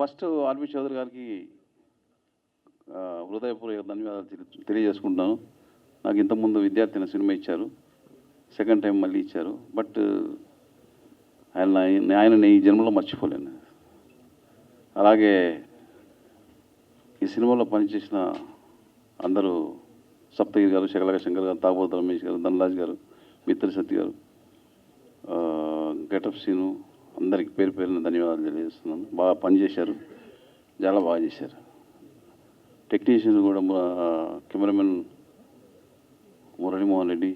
First RB Chowdary గారికి హృదయపూర్వక ధన్యవాదాలు తెలియజేసుకుంటున్నాను. నాకు ఇంతకుముందు విద్యార్థిని సినిమా ఇచ్చారు, సెకండ్ టైం మళ్ళీ ఇచ్చారు. బట్ ఆయనని ఈ జన్మలో మర్చిపోలేను. అలాగే ఈ సినిమాలో పనిచేసిన అందరూ సప్తగిరి గారు, శకలక శంకర్ గారు, తాబోతు రమేష్ గారు, ధనరాజ్ గారు, మిత్రి సత్య గారు, గెటప్ సీను, అందరికి పేరు పేరున ధన్యవాదాలు తెలియజేస్తున్నాను. బాగా పనిచేశారు, చాలా బాగా చేశారు. టెక్నీషియన్స్ కూడా కెమెరామెన్ మురళీమోహన్ రెడ్డి,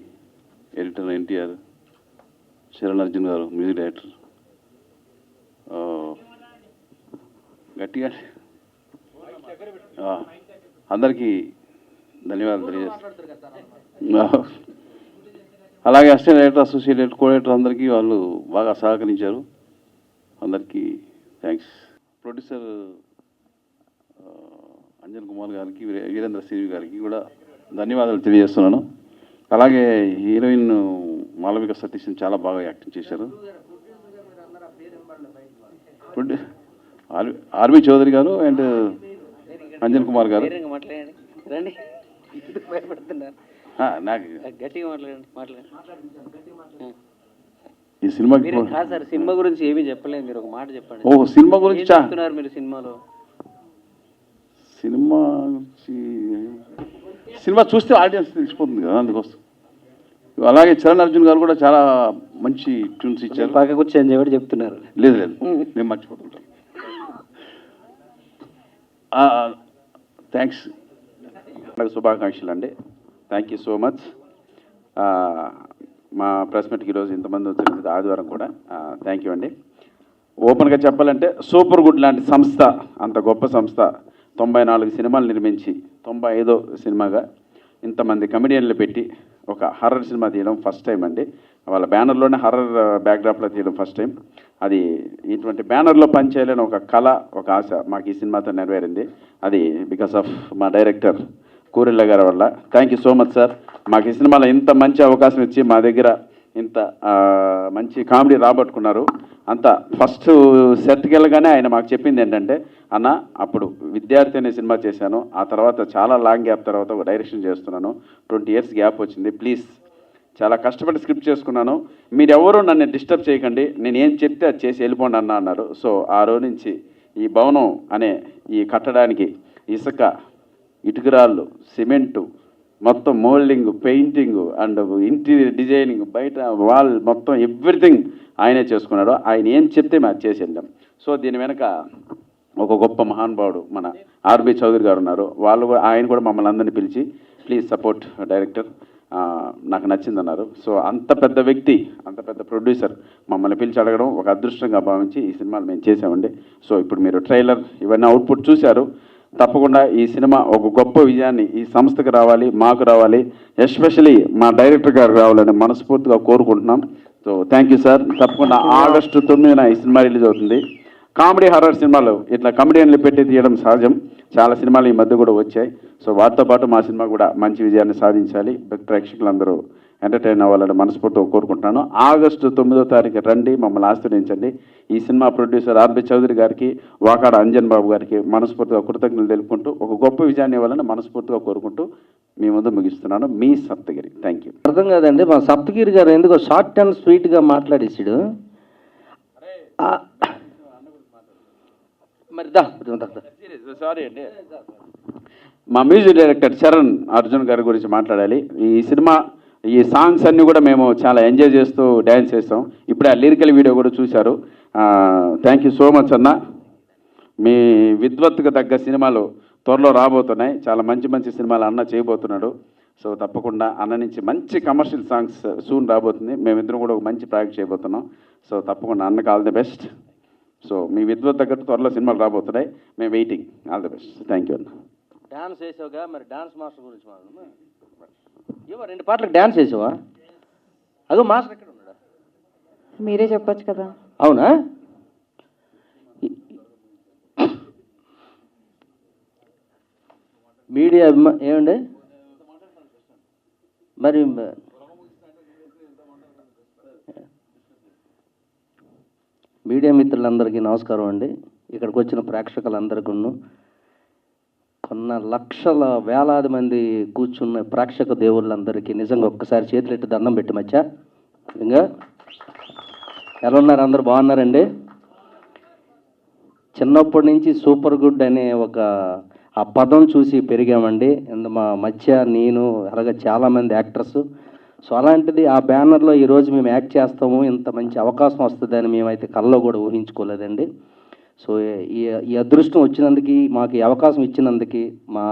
ఎడిటర్ ఎన్టీఆర్, శరణ్ అర్జున్ గారు, మ్యూజిక్ డైరెక్టర్, గట్టిగా అందరికీ ధన్యవాదాలు తెలియజేస్తాను. అలాగే assistant director, associate director, co director అందరికీ వాళ్ళు బాగా సహకరించారు. అందరికీ థ్యాంక్స్. ప్రొడ్యూసర్ అంజన్ కుమార్ గారికి, వీరేంద్ర శ్రీవి గారికి కూడా ధన్యవాదాలు తెలియజేస్తున్నాను. అలాగే హీరోయిన్ మాలవిక సతీష్ చాలా బాగా యాక్టింగ్ చేశారు. ఆర్బి చౌదరి గారు అండ్ అంజన్ కుమార్ గారు. ఈ సినిమాకి సినిమా గురించి ఏమీ చెప్పలేదు, మీరు ఒక మాట చెప్పండి. ఓ సినిమా గురించి చెప్తున్నారు మీరు. సినిమా చూస్తే ఆడియన్స్ తెలిసిపోతుంది కదా, అందుకోసం. అలాగే చరణ్ అర్జున్ గారు కూడా చాలా మంచి ట్యూన్స్ ఇచ్చారు. పక్కకు వచ్చి ఎవరు చెప్తున్నారు? లేదు లేదు, నేను మర్చిపోతుంటాను. థ్యాంక్స్. శుభాకాంక్షలు అండి. Thank you so much. మా ప్రెస్ మీట్కి ఈరోజు ఇంతమంది వచ్చినందుకు, ఆదివారం కూడా థ్యాంక్ యూ అండి. ఓపెన్గా చెప్పాలంటే సూపర్ గుడ్ లాంటి సంస్థ, అంత గొప్ప సంస్థ 94 సినిమాలు నిర్మించి 95వ సినిమాగా ఇంతమంది కమెడియన్లు పెట్టి ఒక హర్రర్ సినిమా తీయడం ఫస్ట్ టైం అండి. వాళ్ళ బ్యానర్లోనే హర్రర్ బ్యాక్డ్రాప్లో తీయడం ఫస్ట్ టైం. అది ఇటువంటి బ్యానర్లో పనిచేయాలని ఒక కళ, ఒక ఆశ మాకు ఈ సినిమాతో నెరవేరింది. అది బికాస్ ఆఫ్ మా డైరెక్టర్ కూరెళ్ళ గారి వల్ల. Thank you so much sir. మాకు ఈ సినిమాలో ఇంత మంచి అవకాశం ఇచ్చి మా దగ్గర ఇంత మంచి కామెడీ రాబట్టుకున్నారు. అంతా ఫస్ట్ సెట్కి వెళ్ళగానే ఆయన మాకు చెప్పింది ఏంటంటే, అన్న అప్పుడు విద్యార్థి అనే సినిమా చేశాను, ఆ తర్వాత చాలా లాంగ్ గ్యాప్ తర్వాత ఒక డైరెక్షన్ చేస్తున్నాను, 20 years గ్యాప్ వచ్చింది, ప్లీజ్ చాలా కష్టపడి స్క్రిప్ట్ చేసుకున్నాను, మీరెవరూ నన్ను డిస్టర్బ్ చేయకండి, నేను ఏం చెప్తే అది చేసి వెళ్ళిపోండి అన్న అన్నారు. సో ఆ రోజు నుంచి ఈ భవనం అనే ఈ కట్టడానికి ఇసుక, ఇటుకరాళ్ళు, సిమెంటు, మొత్తం moulding, painting and interior designing, బయట వాల్ మొత్తం ఎవ్రీథింగ్ ఆయనే చేసుకున్నాడు. ఆయన ఏం చెప్తే మేము చేసి వెళ్ళాం. సో దీని వెనక ఒక గొప్ప మహానుభావుడు మన ఆర్బి చౌదరి గారు ఉన్నారు. ఆయన కూడా మమ్మల్ని అందరినీ పిలిచి ప్లీజ్ సపోర్ట్ డైరెక్టర్, నాకు నచ్చిందన్నారు. సో అంత పెద్ద వ్యక్తి, అంత పెద్ద ప్రొడ్యూసర్ మమ్మల్ని పిలిచి అడగడం ఒక అదృష్టంగా భావించి ఈ సినిమాలు మేము చేసామండి. సో ఇప్పుడు మీరు ట్రైలర్ ఇవన్నీ అవుట్పుట్ చూశారు. తప్పకుండా ఈ సినిమా ఒక గొప్ప విజయాన్ని ఈ సంస్థకు రావాలి, మాకు రావాలి, ఎస్పెషలీ మా డైరెక్టర్ గారు రావాలని మనస్ఫూర్తిగా కోరుకుంటున్నాం. So thank you sir. తప్పకుండా ఆగస్టు 9న ఈ సినిమా రిలీజ్ అవుతుంది. కామెడీ హర్రర్ సినిమాలు ఇట్లా కమెడియన్లు పెట్టి తీయడం సహజం. చాలా సినిమాలు ఈ మధ్య కూడా వచ్చాయి. సో వాటితో పాటు మా సినిమా కూడా మంచి విజయాన్ని సాధించాలి, ప్రేక్షకులందరూ ఎంటర్టైన్ అవ్వాలని మనస్ఫూర్తిగా కోరుకుంటున్నాను. ఆగస్టు 9వ తారీఖు రండి, మమ్మల్ని ఆశీర్వదించండి. ఈ సినిమా ప్రొడ్యూసర్ ఆర్బి చౌదరి గారికి, వాకాడ అంజన్ బాబు గారికి మనస్ఫూర్తిగా కృతజ్ఞతలు తెలుపుకుంటూ ఒక గొప్ప విజయాన్ని ఇవ్వాలని మనస్ఫూర్తిగా కోరుకుంటూ మీ ముందు ముగిస్తున్నాను. మీ సప్తగిరి. Thank you. అర్థం కాదండి, మా సప్తగిరి గారు ఎందుకో షార్ట్ అండ్ స్వీట్గా మాట్లాడేసాడు. మరి సారీ అండి, మా మ్యూజిక్ డైరెక్టర్ చరణ్ అర్జున్ గారి గురించి మాట్లాడాలి. ఈ సినిమా ఈ సాంగ్స్ అన్నీ కూడా మేము చాలా ఎంజాయ్ చేస్తూ డ్యాన్స్ చేస్తాం. ఇప్పుడే ఆ లిరికల్ వీడియో కూడా చూశారు. థ్యాంక్ యూ సో మచ్ అన్న. మీ విద్వత్తుకు తగ్గ సినిమాలు త్వరలో రాబోతున్నాయి. చాలా మంచి మంచి సినిమాలు అన్న చేయబోతున్నాడు. సో తప్పకుండా అన్న నుంచి మంచి కమర్షియల్ సాంగ్స్ సూన్ రాబోతుంది. మేమిద్దరం కూడా ఒక మంచి ప్రాజెక్ట్ చేయబోతున్నాం. సో తప్పకుండా అన్నకు ఆల్ ది బెస్ట్. సో మీ విద్వత్ తగ్గట్టు త్వరలో సినిమాలు రాబోతున్నాయి. మేము waiting. All the best. Thank you అన్న. డాన్స్ చేసావుగా, మరి డాన్స్ మాస్టర్ గురించి ఏమో 2 పాటలకు డాన్స్ చేసావా? అదో మాస్టర్ ఎక్కడ ఉన్నాడా? మీరే చెప్పొచ్చు కదా. అవునా? మీడియా ఏమండి మరి మీడియా మిత్రులందరికీ నమస్కారం అండి. ఇక్కడికి వచ్చిన ప్రేక్షకులందరికీ, కొన్న లక్షల వేలాది మంది కూర్చున్న ప్రేక్షక దేవుళ్ళందరికీ నిజంగా ఒక్కసారి చేతులెట్టి దండం పెట్టి మచ్చా. నిజంగా ఎలా ఉన్నారు? అందరూ బాగున్నారండి? చిన్నప్పటి నుంచి సూపర్ గుడ్ అనే ఆ పదం చూసి పెరిగామండి. మా మధ్య నేను అలాగే చాలామంది యాక్టర్స్. సో అలాంటిది ఆ బ్యానర్లో ఈరోజు మేము యాక్ట్ చేస్తాము, ఇంత మంచి అవకాశం వస్తుందని మేమైతే కల్లో కూడా ఊహించుకోలేదండి. సో ఈ అదృష్టం వచ్చినందుకు, మాకు ఈ అవకాశం ఇచ్చినందుకు మా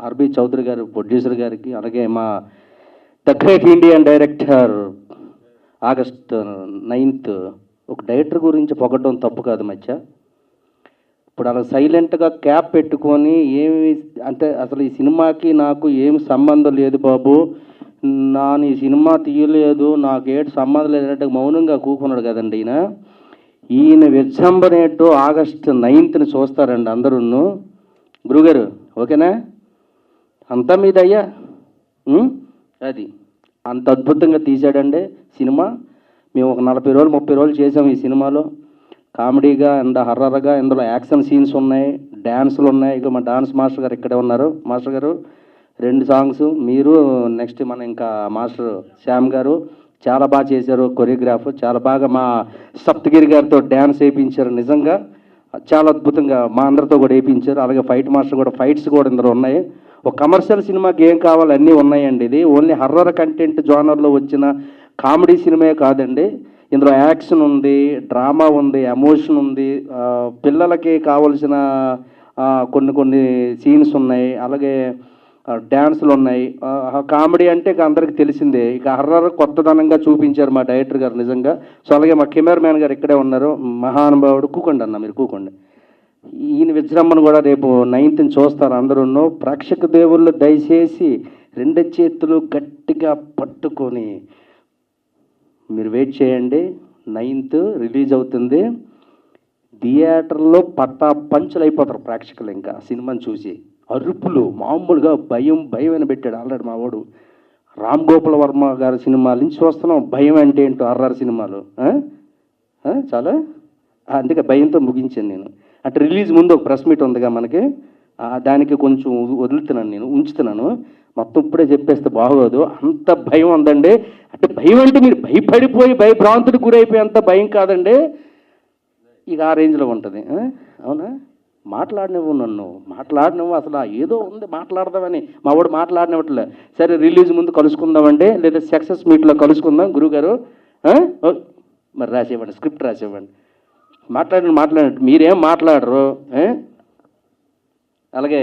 ఆర్బి చౌదరి గారు ప్రొడ్యూసర్ గారికి, అలాగే మా the great Indian director August 9th ఒక డైరెక్టర్ గురించి పొగడడం తప్పు కాదు మధ్య. ఇప్పుడు అలా సైలెంట్గా క్యాప్ పెట్టుకొని ఏమి అంటే అసలు ఈ సినిమాకి నాకు ఏమి సంబంధం లేదు బాబు, ఈ సినిమా తీయలేదు, నాకు ఏటి సంబంధం లేదంటే మౌనంగా కూకున్నాడు కదండి ఈయన విజృంభణేటో ఆగస్ట్ 9th చూస్తారండి అందరూ. గురుగారు ఓకేనా? అంతా మీద అయ్యా. అది అంత అద్భుతంగా తీశాడండి సినిమా. మేము ఒక 40 రోజులు 30 రోజులు చేసాము ఈ సినిమాలో. కామెడీగా అండ్ హర్రర్గా, ఇందులో యాక్షన్ సీన్స్ ఉన్నాయి, డ్యాన్సులు ఉన్నాయి. ఇక మా డాన్స్ మాస్టర్ గారు ఇక్కడే ఉన్నారు. మాస్టర్ గారు 2 సాంగ్స్, మీరు నెక్స్ట్ మన ఇంకా మాస్టర్ శ్యామ్ గారు చాలా బాగా చేశారు. కొరియోగ్రాఫ్ చాలా బాగా మా సప్తగిరి గారితో డ్యాన్స్ వేయించారు. నిజంగా చాలా అద్భుతంగా మా అందరితో కూడా వేయించారు. అలాగే ఫైట్ మాస్టర్ కూడా, ఫైట్స్ కూడా ఇందులో ఉన్నాయి. ఒక కమర్షియల్ సినిమాకి ఏం కావాలి అన్నీ ఉన్నాయండి. ఇది ఓన్లీ హర్రర్ కంటెంట్ జోనర్లో వచ్చిన కామెడీ సినిమా కాదండి. ఇందులో యాక్షన్ ఉంది, డ్రామా ఉంది, ఎమోషన్ ఉంది, పిల్లలకి కావలసిన కొన్ని సీన్స్ ఉన్నాయి, అలాగే డ్యాన్సులు ఉన్నాయి. కామెడీ అంటే ఇక అందరికీ తెలిసిందే. ఇక హర్రర్ కొత్తదనంగా చూపించారు మా డైరెక్టర్ గారు నిజంగా. సో అలాగే మా కెమెరా మ్యాన్ గారు ఇక్కడే ఉన్నారు, మహానుభావుడు. కూకోండి అన్న, మీరు కూకోండి. ఈయన విజృంభణ కూడా రేపు 9th చూస్తారు అందరూ. ప్రేక్షక దేవుళ్ళు దయచేసి 2 చేతులు గట్టిగా పట్టుకొని మీరు వెయిట్ చేయండి. 9th రిలీజ్ అవుతుంది. థియేటర్లో పంచులు అయిపోతారు ప్రేక్షకులు. ఇంకా సినిమాని చూసి అరుపులు మామూలుగా భయం అని పెట్టాడు ఆల్రెడీ మా వాడు. రామ్ గోపాల్ వర్మ గారి సినిమాల నుంచి చూస్తున్నాం భయం అంటే ఏంటో, హర్రర్ సినిమాలు చాలా. అందుకే భయంతో ముగించాను నేను. అంటే రిలీజ్ ముందు ఒక ప్రెస్ మీట్ ఉందిగా మనకి, దానికి కొంచెం వదులుతున్నాను, నేను ఉంచుతున్నాను. మొత్తం ఇప్పుడే చెప్పేస్తే బాగోదు, అంత భయం ఉందండి. అంటే భయం అంటే మీరు భయపడిపోయి భయభ్రాంతుడికి గురైపోయేంత భయం కాదండి, ఇక ఆ రేంజ్లో ఉంటుంది. అవునా? మాట్లాడినవ్వు అసలు ఏదో ఉంది మాట్లాడదామని మా వాడు మాట్లాడినట్లే. సరే రిలీజ్ ముందు కలుసుకుందామండి, లేదా సక్సెస్ మీట్లో కలుసుకుందాం గురుగారు. మరి రాసేవ్వండి, స్క్రిప్ట్ రాసేవ్వండి. మాట్లాడినట్టు మీరేం మాట్లాడరు. అలాగే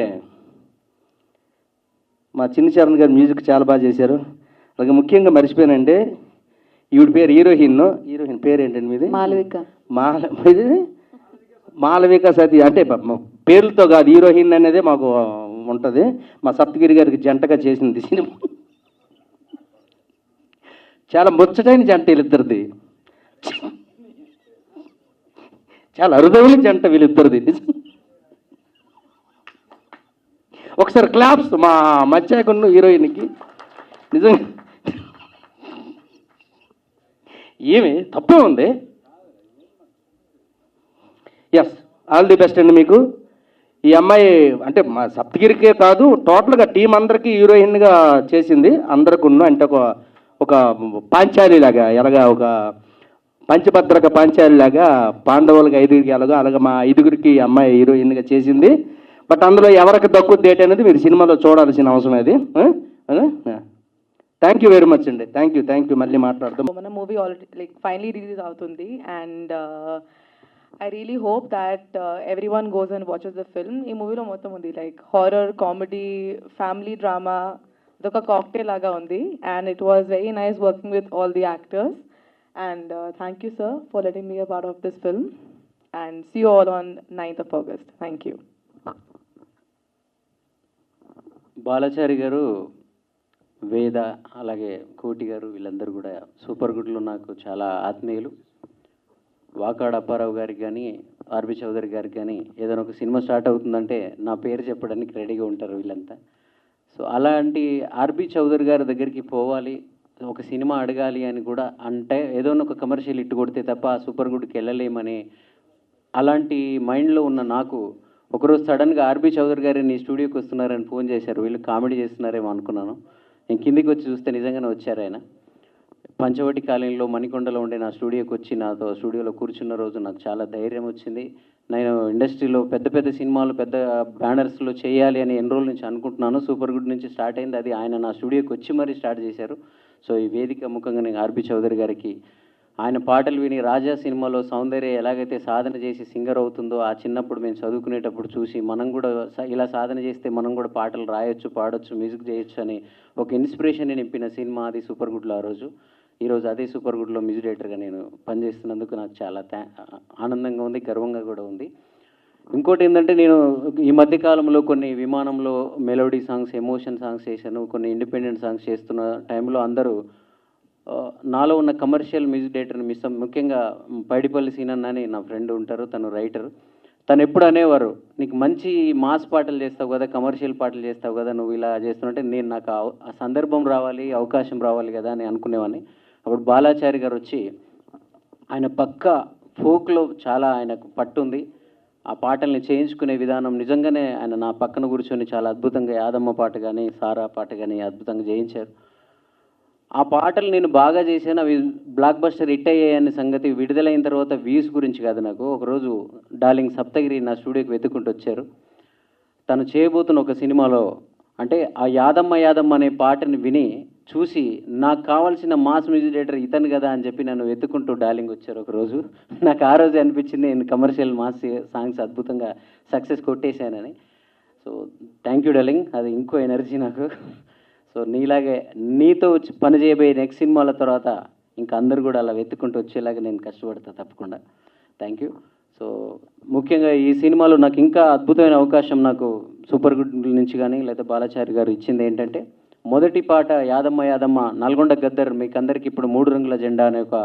మా చిన్ని చరణ్ గారు మ్యూజిక్ చాలా బాగా చేశారు. అలాగే ముఖ్యంగా మర్చిపోయానండి, ఈవిడ పేరు హీరోయిన్ పేరు ఏంటండి మీది? మాలవిక సతీ. అంటే పేర్లతో కాదు, హీరోయిన్ అనేది మాకు ఉంటుంది. మా సప్తగిరి గారికి జంటగా చేసింది సినిమా. చాలా ముచ్చటైన జంట వీళ్ళిద్దరిది, చాలా అరుదైన జంట వీళ్ళిద్దరిది. ఒకసారి క్లాప్స్ మా మధ్యకున్న హీరోయిన్కి. నిజంగా ఏమి తప్పే ఉంది. ఎస్, ఆల్ ది బెస్ట్ అండి మీకు. ఈ అమ్మాయి అంటే మా సప్తగిరికే కాదు, టోటల్గా టీం అందరికీ హీరోయిన్గా చేసింది. అందరికి అంటే ఒక పాంచాలిలాగా, ఎలాగా ఒక పంచభద్రక పాంచాలిలాగా పాండవులకి 5గురికి అలాగా మా 5గురికి అమ్మాయి హీరోయిన్గా చేసింది. బట్ అందులో ఎవరికి దక్కు డేట్ అనేది మీరు సినిమాలో చూడాల్సిన అవసరం అది. థ్యాంక్ యూ వెరీ మచ్ అండి. Thank you. మళ్ళీ మాట్లాడదాం. మన మూవీ ఆల్రెడీ ఫైనలీ రిలీజ్ అవుతుంది, and I really hope that everyone goes and watches the film. ఈ మూవీలో మొత్తం ఉంది హారర్, కామెడీ, ఫ్యామిలీ డ్రామా, ఇదొక కాక్టైల్ లాగా ఉంది. And it was very nice working with all the actors. And thank you sir for letting me a part of this film. And see you all on 9th August. Thank you. Balachari garu, Veda, అలాగే కోటి గారు, వీళ్ళందరూ కూడా super గుడ్లో నాకు చాలా ఆత్మీయులు. వాకాడ అప్పారావు గారికి కానీ, ఆర్బి చౌదరి గారికి కానీ ఏదైనా ఒక సినిమా స్టార్ట్ అవుతుందంటే నా పేరు చెప్పడానికి రెడీగా ఉంటారు వీళ్ళంతా. సో అలాంటి ఆర్బి చౌదరి గారి దగ్గరికి పోవాలి, ఒక సినిమా అడగాలి అని కూడా అంటే ఏదో ఒక కమర్షియల్ ఇట్టు కొడితే తప్ప ఆ సూపర్ గుడ్కి వెళ్ళలేమని అలాంటి మైండ్లో ఉన్న నాకు ఒకరోజు సడన్గా ఆర్బీ చౌదరి గారు నీ స్టూడియోకి వస్తున్నారని ఫోన్ చేశారు. వీళ్ళు కామెడీ చేస్తున్నారేమో అనుకున్నాను. నేను కిందికి వచ్చి చూస్తే నిజంగానే వచ్చారు ఆయన. పంచవటి కాలనీలో మణికొండలో ఉండే నా స్టూడియోకి వచ్చి నాతో స్టూడియోలో కూర్చున్న రోజు నాకు చాలా ధైర్యం వచ్చింది. నేను ఇండస్ట్రీలో పెద్ద పెద్ద సినిమాలు పెద్ద బ్యానర్స్లో చేయాలి అని ఎన్ని రోజుల నుంచి అనుకుంటున్నాను. సూపర్ గుడ్ నుంచి స్టార్ట్ అయింది. అది ఆయన నా స్టూడియోకి వచ్చి మరీ స్టార్ట్ చేశారు. సో ఈ వేదిక ముఖంగా నేను ఆర్బీ చౌదరి గారికి ఆయన పాటలు విని రాజా సినిమాలో సౌందర్య ఎలాగైతే సాధన చేసి సింగర్ అవుతుందో ఆ చిన్నప్పుడు మేము చదువుకునేటప్పుడు చూసి మనం కూడా ఇలా సాధన చేస్తే మనం కూడా పాటలు రాయొచ్చు, పాడొచ్చు, మ్యూజిక్ చేయొచ్చు అని ఒక ఇన్స్పిరేషన్ నింపిన సినిమా అది సూపర్ గుడ్లో. ఆ రోజు ఈరోజు అదే సూపర్ గుడ్లో మ్యూజిక్ డైరెక్టర్గా నేను పనిచేస్తున్నందుకు నాకు చాలా ఆనందంగా ఉంది, గర్వంగా కూడా ఉంది. ఇంకోటి ఏంటంటే నేను ఈ మధ్యకాలంలో కొన్ని విమానంలో మెలోడీ సాంగ్స్, ఎమోషన్ సాంగ్స్ చేశాను, కొన్ని ఇండిపెండెంట్ సాంగ్స్ చేస్తున్న టైంలో అందరూ నాలో ఉన్న కమర్షియల్ మ్యూజిక్ డైరెక్టర్ని ముఖ్యంగా పైడిపల్లి సీనన్న అని నా ఫ్రెండ్ ఉంటారు, తను రైటర్. తను ఎప్పుడు అనేవారు, నీకు మంచి మాస్ పాటలు చేస్తావు కదా, కమర్షియల్ పాటలు చేస్తావు కదా, నువ్వు ఇలా చేస్తున్నట్టే నేను నాకు ఆ సందర్భం రావాలి, అవకాశం రావాలి కదా అని అనుకునేవాడిని. అప్పుడు బాలాచారి గారు వచ్చి ఆయన పక్క ఫోక్లో చాలా ఆయనకు పట్టుంది, ఆ పాటల్ని చేయించుకునే విధానం నిజంగానే ఆయన నా పక్కన కూర్చొని చాలా అద్భుతంగా యాదమ్మ పాట కానీ సారా పాట కానీ అద్భుతంగా చేయించారు. ఆ పాటలు నేను బాగా చేశాను, అవి బ్లాక్ బస్టర్ హిట్ అయ్యాయనే సంగతి విడుదలైన తర్వాత వ్యూస్ గురించి కాదు. నాకు ఒకరోజు డార్లింగ్ సప్తగిరి నా స్టూడియోకి వెతుక్కుంటూ వచ్చారు. తను చేయబోతున్న ఒక సినిమాలో అంటే ఆ యాదమ్మ యాదమ్మ అనే పాటని విని చూసి నాకు కావాల్సిన మాస్ మ్యూజిక్ డైరెక్టర్ ఇతను కదా అని చెప్పి నన్ను వెతుక్కుంటూ డార్లింగ్ వచ్చారు ఒకరోజు. నాకు ఆ రోజే అనిపించింది నేను కమర్షియల్ మాస్ సాంగ్స్ అద్భుతంగా సక్సెస్ కొట్టేశానని. సో థ్యాంక్ యూ డార్లింగ్, అది ఇంకో ఎనర్జీ నాకు. సో నీలాగే నీతో వచ్చి పని చేయబోయే నెక్స్ట్ సినిమాల తర్వాత ఇంకా అందరు కూడా అలా వెతుక్కుంటూ వచ్చేలాగా నేను కష్టపడతా తప్పకుండా. Thank you. సో ముఖ్యంగా ఈ సినిమాలో నాకు ఇంకా అద్భుతమైన అవకాశం నాకు సూపర్ గుడ్ నుంచి కానీ లేదా బాలాచారి గారు ఇచ్చింది ఏంటంటే, మొదటి పాట యాదమ్మ యాదమ్మ నల్గొండ గద్దర్ మీకు అందరికీ ఇప్పుడు 3 రంగుల జెండా అనే ఒక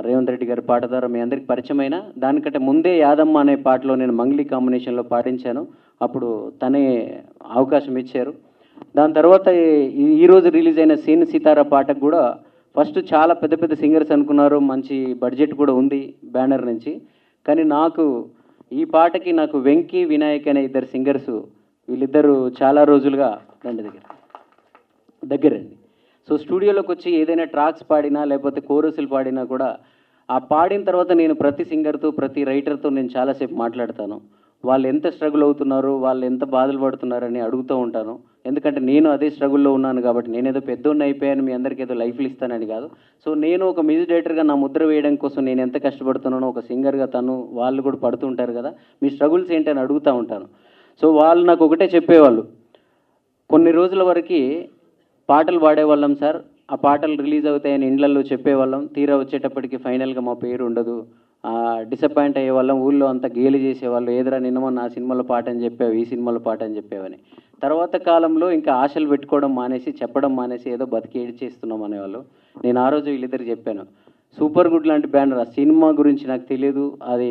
రేవంత్ రెడ్డి గారి పాట ద్వారా మీ అందరికి పరిచయమైన దానికంటే ముందే యాదమ్మ అనే పాటలో నేను మంగ్లీ కాంబినేషన్లో పాటించాను. అప్పుడు తనే అవకాశం ఇచ్చారు. దాని తర్వాత ఈరోజు రిలీజ్ అయిన సీన్ సితారా పాటకు కూడా ఫస్ట్ చాలా పెద్ద పెద్ద సింగర్స్ అనుకున్నారు, మంచి బడ్జెట్ కూడా ఉంది బ్యానర్ నుంచి. కానీ నాకు ఈ పాటకి నాకు వెంకీ వినాయక్ అనే 2 సింగర్స్, వీళ్ళిద్దరూ చాలా రోజులుగా దగ్గరండి. సో స్టూడియోలోకి వచ్చి ఏదైనా ట్రాక్స్ పాడినా లేకపోతే కోరసులు పాడినా కూడా ఆ పాడిన తర్వాత నేను ప్రతి సింగర్తో ప్రతి రైటర్తో నేను చాలాసేపు మాట్లాడతాను. వాళ్ళు ఎంత స్ట్రగుల్ అవుతున్నారు, వాళ్ళు ఎంత బాధలు పడుతున్నారని అడుగుతూ ఉంటాను. ఎందుకంటే నేను అదే స్ట్రగుల్లో ఉన్నాను కాబట్టి, నేనేదో పెద్దోడిని అయిపోయాను మీ అందరికీ ఏదో లైఫ్లు ఇస్తానని కాదు. సో నేను ఒక మ్యూజిక్ డైరెక్టర్గా నా ముద్ర వేయడం కోసం నేను ఎంత కష్టపడుతున్నానో ఒక సింగర్గా వాళ్ళు కూడా పడుతుంటారు కదా, మీ స్ట్రగుల్స్ ఏంటని అడుగుతూ ఉంటాను. సో వాళ్ళు నాకు ఒకటే చెప్పేవాళ్ళు, కొన్ని రోజుల వరకు పాటలు పాడేవాళ్ళం సార్, ఆ పాటలు రిలీజ్ అవుతాయని ఇండ్లల్లో చెప్పేవాళ్ళం, తీరా వచ్చేటప్పటికి ఫైనల్గా మా పేరు ఉండదు, డిసప్పాయింట్ అయ్యేవాళ్ళం, ఊళ్ళో అంతా గేలి చేసేవాళ్ళు, ఏదైనా నిన్నమో ఆ సినిమాలో పాట అని చెప్పావు, ఈ సినిమాలో పాట అని చెప్పావని. తర్వాత కాలంలో ఇంకా ఆశలు పెట్టుకోవడం మానేసి చెప్పడం మానేసి ఏదో బతికి ఏడి చేస్తున్నాం అనేవాళ్ళు. నేను ఆ రోజు వీళ్ళిద్దరు చెప్పాను, సూపర్ గుడ్ లాంటి బ్యానర్, ఆ సినిమా గురించి నాకు తెలియదు, అది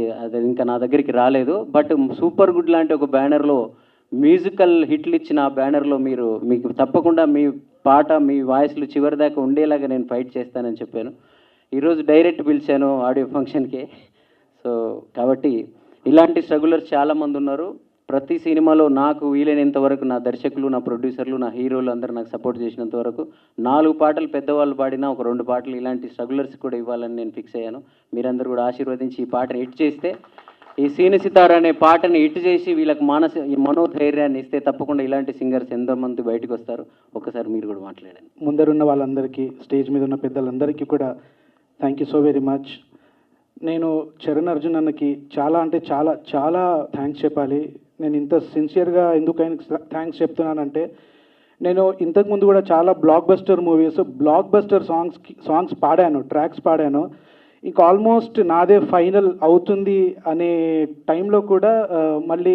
ఇంకా నా దగ్గరికి రాలేదు, బట్ సూపర్ గుడ్ లాంటి ఒక బ్యానర్లో మ్యూజికల్ హిట్లు ఇచ్చిన ఆ బ్యానర్లో మీకు తప్పకుండా మీ పాట మీ వాయిస్లు చివరి దాకా ఉండేలాగా నేను ఫైట్ చేస్తానని చెప్పాను. ఈరోజు డైరెక్ట్ పిలిచాను ఆడియో ఫంక్షన్కి. సో కాబట్టి ఇలాంటి స్ట్రగులర్స్ చాలామంది ఉన్నారు. ప్రతి సినిమాలో నాకు వీలైనంత వరకు నా దర్శకులు, నా ప్రొడ్యూసర్లు, నా హీరోలు అందరూ నాకు సపోర్ట్ చేసినంత వరకు 4 పాటలు పెద్దవాళ్ళు పాడినా ఒక 2 పాటలు ఇలాంటి స్ట్రగులర్స్ కూడా ఇవ్వాలని నేను ఫిక్స్ అయ్యాను. మీరందరూ కూడా ఆశీర్వదించి ఈ పాటను హిట్ చేస్తే, ఈ సీను సితారా అనే పాటని హిట్ చేసి వీళ్ళకి మనోధైర్యాన్ని ఇస్తే తప్పకుండా ఇలాంటి సింగర్స్ ఎంతోమంది బయటకు వస్తారు. ఒకసారి మీరు కూడా మాట్లాడండి. ముందరున్న వాళ్ళందరికీ, స్టేజ్ మీద ఉన్న పెద్దలందరికీ కూడా thank you so very much. నేను చరణ్ అర్జున్ అన్నకి చాలా అంటే చాలా చాలా థ్యాంక్స్ చెప్పాలి. నేను ఇంత సిన్సియర్గా ఎందుకు ఆయనకి థ్యాంక్స్ చెప్తున్నానంటే, నేను ఇంతకుముందు కూడా చాలా block buster movies, block buster songs పాడాను, ట్రాక్స్ పాడాను. ఇంకా ఆల్మోస్ట్ నాదే ఫైనల్ అవుతుంది అనే టైంలో కూడా మళ్ళీ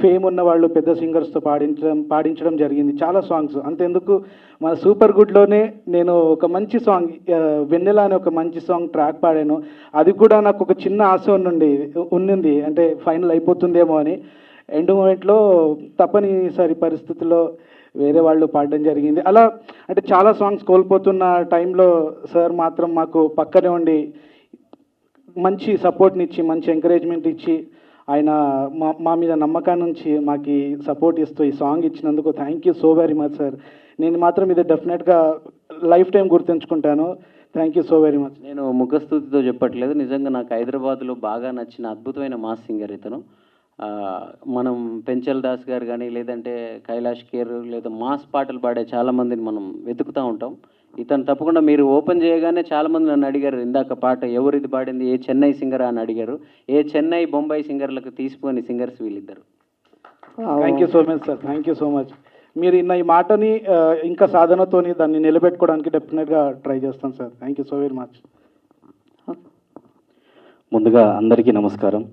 ఫేమ్ ఉన్న వాళ్ళు పెద్ద సింగర్స్తో పాడించడం జరిగింది చాలా సాంగ్స్. అంతెందుకు మన సూపర్ గుడ్లోనే నేను ఒక మంచి సాంగ్ వెన్నెల అనే ఒక మంచి సాంగ్ ట్రాక్ పాడాను. అది కూడా నాకు ఒక చిన్న ఆశ ఉన్నింది, అంటే ఫైనల్ అయిపోతుందేమో అని. ఎండ్ మూమెంట్లో తప్పనిసరి పరిస్థితుల్లో వేరే వాళ్ళు పాడడం జరిగింది. అలా అంటే చాలా సాంగ్స్ కోల్పోతున్న టైంలో సార్ మాత్రం మాకు పక్కనే ఉండి మంచి సపోర్ట్ని ఇచ్చి మంచి ఎంకరేజ్మెంట్ ఇచ్చి ఆయన మా మీద నమ్మకాన్ని నుంచి మాకు సపోర్ట్ ఇస్తూ ఈ సాంగ్ ఇచ్చినందుకు thank you so very much sir. నేను మాత్రం ఇది డెఫినెట్గా లైఫ్ టైం గుర్తుంచుకుంటాను. Thank you so very much. నేను ముఖస్తుతితో చెప్పట్లేదు, నిజంగా నాకు హైదరాబాద్లో బాగా నచ్చిన అద్భుతమైన మాస్ సింగర్ ఇతను. మనం పెంచల్ దాస్ గారు కానీ లేదంటే కైలాష్ కేర్ లేదా మాస్ పాటలు పాడే చాలామందిని మనం వెతుకుతూ ఉంటాం. ఇతను తప్పకుండా మీరు ఓపెన్ చేయగానే చాలామంది నన్ను అడిగారు, ఇందాక పాట ఎవరు ఇది పాడింది, ఏ చెన్నై సింగర్ అని అడిగారు. ఏ చెన్నై బొంబాయి సింగర్లకు తీసిపోని సింగర్స్ వీళ్ళిద్దరు. Thank you so much sir, thank you so much. మీరు ఈ మాటని ఇంకా సాధనతోని దాన్ని నిలబెట్టుకోవడానికి డెఫినెట్గా ట్రై చేస్తాను sir. Thank you so very much. ముందుగా అందరికీ నమస్కారం.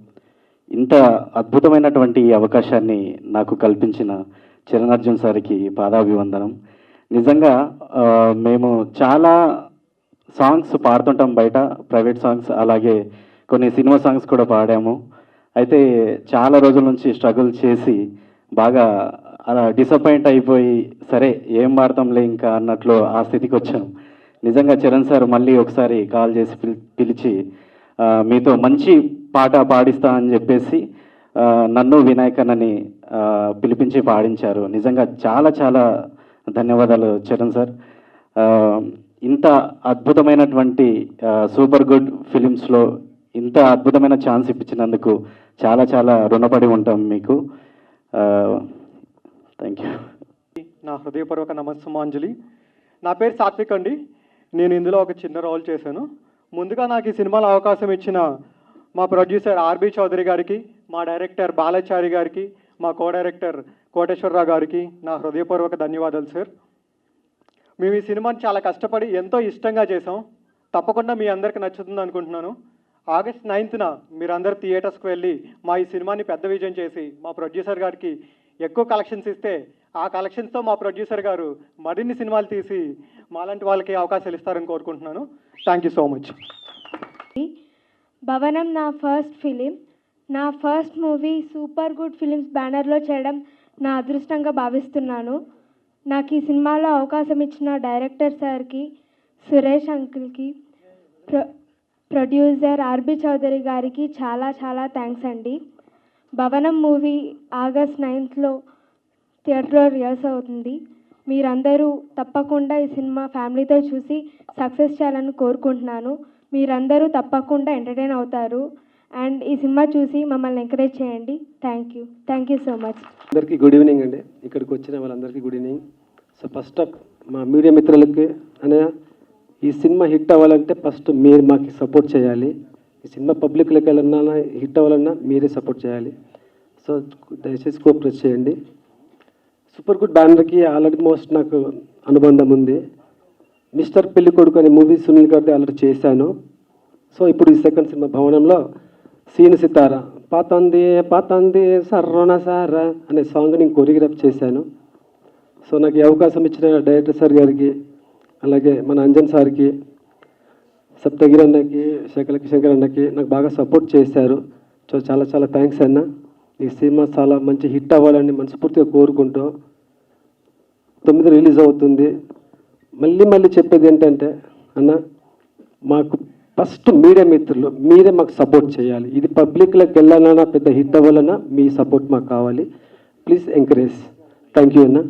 ఇంత అద్భుతమైనటువంటి ఈ అవకాశాన్ని నాకు కల్పించిన చరణ్ అర్జున్ సార్కి పాదాభివందనం. నిజంగా మేము చాలా సాంగ్స్ పాడుతుంటాం బయట, ప్రైవేట్ సాంగ్స్, అలాగే కొన్ని సినిమా సాంగ్స్ కూడా పాడాము. అయితే చాలా రోజుల నుంచి స్ట్రగుల్ చేసి బాగా అలా డిసప్పాయింట్ అయిపోయి సరే ఏం పాడతాంలే ఇంకా అన్నట్లు ఆ స్థితికి వచ్చాం. నిజంగా చరణ్ సార్ మళ్ళీ ఒకసారి కాల్ చేసి పిలిచి మీతో మంచి పాట పాడిస్తా అని చెప్పేసి నన్ను వినాయకన్నని పిలిపించి పాడించారు. నిజంగా చాలా చాలా ధన్యవాదాలు చరణ్ సార్. ఇంత అద్భుతమైనటువంటి సూపర్ గుడ్ ఫిలిమ్స్లో ఇంత అద్భుతమైన ఛాన్స్ ఇప్పించినందుకు చాలా చాలా రుణపడి ఉంటాం మీకు. Thank you. నా హృదయపూర్వక నమస్సుమాంజలి. నా పేరు సాత్విక్ అండి. నేను ఇందులో ఒక చిన్న రోల్ చేశాను. ముందుగా నాకు ఈ సినిమాలో అవకాశం ఇచ్చిన మా ప్రొడ్యూసర్ ఆర్బి చౌదరి గారికి, మా డైరెక్టర్ బాలాచారి గారికి, మా కో డైరెక్టర్ కోటేశ్వరరావు గారికి నా హృదయపూర్వక ధన్యవాదాలు సార్. మేము ఈ సినిమాని చాలా కష్టపడి ఎంతో ఇష్టంగా చేసాం. తప్పకుండా మీ అందరికి నచ్చుతుంది అనుకుంటున్నాను. ఆగస్ట్ 9న మీరందరూ థియేటర్స్కి వెళ్ళి మా ఈ సినిమాని పెద్ద విజయం చేసి మా ప్రొడ్యూసర్ గారికి ఎక్కువ కలెక్షన్స్ ఇస్తే ఆ కలెక్షన్స్తో మా ప్రొడ్యూసర్ గారు మరిన్ని సినిమాలు తీసి మాలాంటి వాళ్ళకి అవకాశాలు ఇస్తారని కోరుకుంటున్నాను. Thank you so much. భవనం నా ఫస్ట్ ఫిలిం. నా first movie super good films బ్యానర్లో చేయడం నా అదృష్టంగా భావిస్తున్నాను. నాకు ఈ సినిమాలో అవకాశం ఇచ్చిన డైరెక్టర్ సార్కి, సురేష్ అంకుల్కి, ప్రొడ్యూసర్ ఆర్బి చౌదరి గారికి చాలా చాలా థ్యాంక్స్ అండి. భవనం మూవీ ఆగస్ట్ 9th థియేటర్లో రిలీజ్ అవుతుంది. మీరందరూ తప్పకుండా ఈ సినిమా ఫ్యామిలీతో చూసి సక్సెస్ చేయాలని కోరుకుంటున్నాను. మీరందరూ తప్పకుండా ఎంటర్టైన్ అవుతారు అండ్ ఈ సినిమా చూసి మమ్మల్ని ఎంకరేజ్ చేయండి. Thank you so much. అందరికీ గుడ్ ఈవినింగ్ అండి. ఇక్కడికి వచ్చిన వాళ్ళందరికీ good evening. So first of మా మీడియా మిత్రులకి అనే ఈ సినిమా హిట్ అవ్వాలంటే ఫస్ట్ మీరు మాకు సపోర్ట్ చేయాలి. ఈ సినిమా పబ్లిక్లోకి వెళ్ళాలన్నా హిట్ అవ్వాలన్నా మీరే సపోర్ట్ చేయాలి. సో దయచేసి కోఆపరేట్ చేయండి. సూపర్ గుడ్ బ్యానర్కి ఆల్రెడీ మోస్ట్ నాకు అనుబంధం ఉంది. మిస్టర్ పెళ్లి కొడుకు అనే మూవీ సునీల్ గారిది ఆల్రెడీ చేశాను. సో ఇప్పుడు ఈ సెకండ్ సినిమా భవనంలో సీను సితార పాతంది పాతంది సర్రోన సారా అనే సాంగ్ నేను కొరియోగ్రాఫ్ చేశాను. సో నాకు ఈ అవకాశం ఇచ్చిన డైరెక్టర్ సార్ గారికి, అలాగే మన అంజన్ సార్కి, సప్తగిరి అన్నకి, శంకర్ అన్నకి నాకు బాగా సపోర్ట్ చేశారు. సో చాలా చాలా థ్యాంక్స్ అన్న. ఈ సినిమా చాలా మంచి హిట్ అవ్వాలని మనస్ఫూర్తిగా కోరుకుంటూ 9 రిలీజ్ అవుతుంది. మళ్ళీ చెప్పేది ఏంటంటే అన్న, మాకు ఫస్ట్ మీడియా మిత్రులు మీరే మాకు సపోర్ట్ చేయాలి. ఇది పబ్లిక్లోకి వెళ్ళాలన్నా పెద్ద హిట్ అవ్వాలన్నా మీ సపోర్ట్ మాకు కావాలి. Please encourage. థ్యాంక్ యూ అన్న.